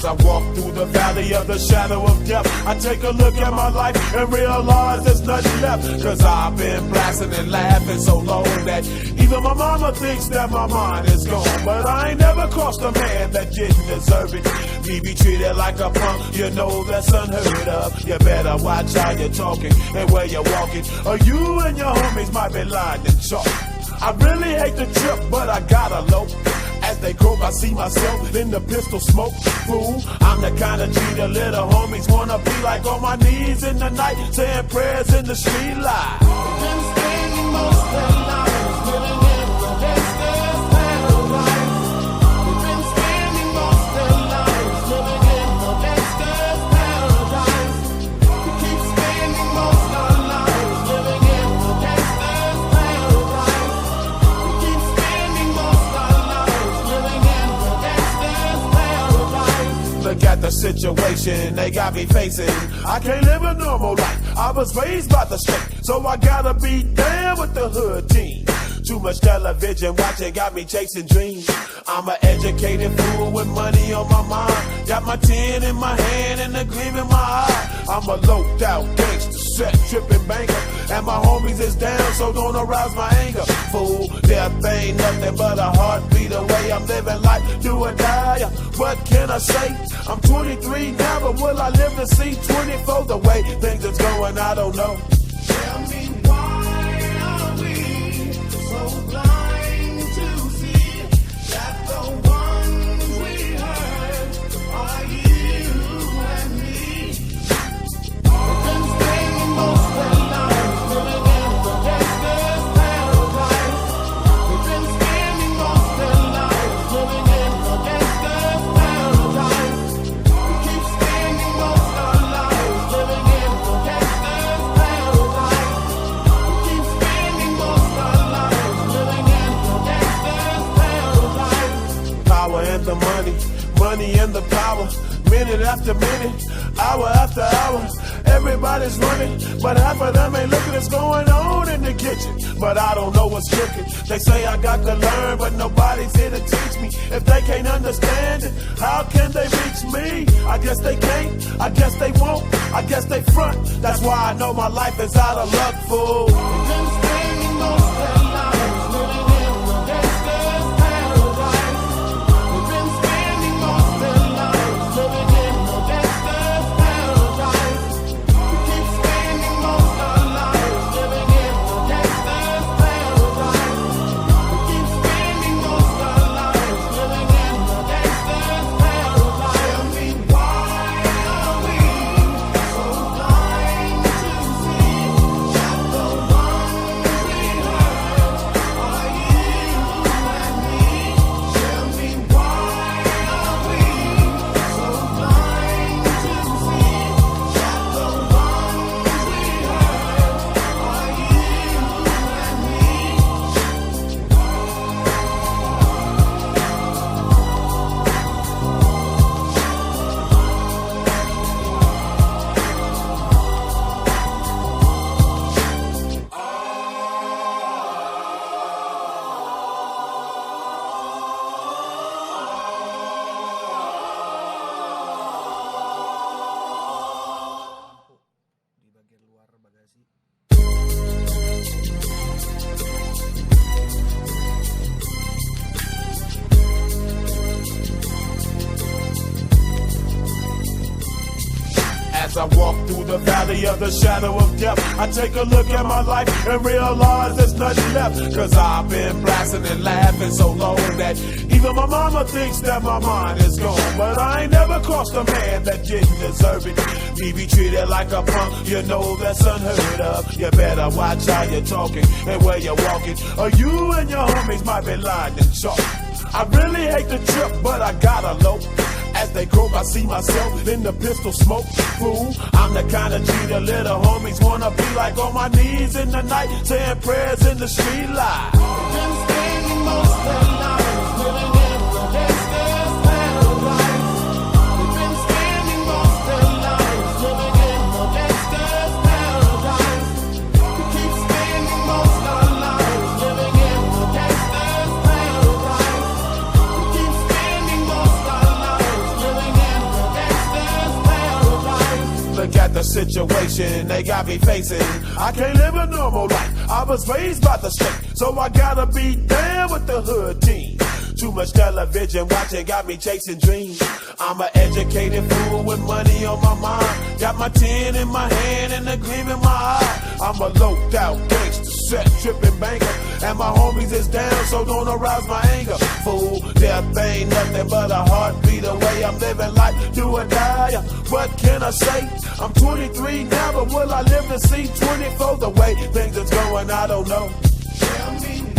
As I walk through the valley of the shadow of death, I take a look at my life and realize there's nothing left. Cause I've been blasting and laughing so long that even my mama thinks that my mind is gone. But I ain't never crossed a man that didn't deserve it. Me be treated like a punk, you know that's unheard of. You better watch how you're talking and where you're walking, or you and your homies might be lying in chalk. I really hate the trip, but I gotta low. As they croak, I see myself in the pistol smoke. Fool, I'm the kind of G the little homies wanna be like, on my knees in the night, saying prayers in the street light. Been spending most of their lives living in the gangster's paradise. We've been spending most of their lives living in the gangster's paradise. We keep spending most of our lives living in the gangster's paradise. We keep spending most of our lives living in the gangster's paradise. Look at the situation they got me facing. I can't live a normal life. I was raised by the state, so I gotta be down with the hood team. Too much television watching got me chasing dreams. I'm an educated fool with money on my mind. Got my tin in my hand and a gleam in my eye. I'm a loped out gangster, set tripping banker, and my homies is down, so don't arouse my anger. Fool, death ain't nothing but a heartbeat away. I'm living life, do or die. What can I say? I'm 23 now, but will I live to see 24? The way things is going, I don't know. Tell me, why are we so blind to see that the ones we hurt are you and me? We've been spending most of our lives living in the gangster's paradise. We've been spending most of our lives living in the gangster's paradise. We keep spending most of our lives living in the gangster's paradise. We keep spending most of our lives living in the gangster's paradise. Power and the money, money and the power. Minute after minute, hour after hour, everybody's running, but half of them ain't looking what's going on in the kitchen. But I don't know what's cooking. They say I got to learn, but nobody's here to teach me. If they can't understand it, how can they reach me? I guess they can't, I guess they won't, I guess they front. That's why I know my life is out of luck, fool. We've been spending most of our lives living in the gangster's paradise. We've been spending most of our lives living in the gangster's paradise. We keep spending most of our lives living in the gangster's paradise. We keep spending most of our lives living in the gangster's paradise. Tell me, why are we so blind to see that the ones we hurt are you and me? Tell me, why are we so blind to see that the ones we hurt are you and me? Di bagian luar bagasi. As I walk through the valley of the shadow of death, I take a look at my life and realize there's nothing left. Cause I've been blasting and laughing so long that even my mama thinks that my mind is gone. But I ain't never crossed a man that didn't deserve it. Me be treated like a punk, you know that's unheard of. You better watch how you're talking and where you're walking, or you and your homies might be lying in chalk. I really hate the trip, but I gotta low. As they croak, I see myself in the pistol smoke. Fool, I'm the kind of G the little homies wanna be like, on my knees in the night, saying prayers in the street light. We've been spending most of our lives living in the gangster's paradise. We've been spending most of our lives living in the gangster's paradise. We keep spending most of our lives living in the gangster's paradise. We keep spending most of our lives living in the the situation they got me facing. I can't live a normal life. I was raised by the state, so I gotta be down with the hood team. Too much television watching got me chasing dreams. I'm an educated fool with money on my mind. Got my tin in my hand and a gleam in my eye. I'm a loped out gangster, set tripping banker, and my homies is down, so don't arouse my anger. Fool, death ain't nothing but a heartbeat away. I'm living life, do or die. What can I say? I'm 23 now, but will I live to see 24? The way things is going, I don't know. Tell me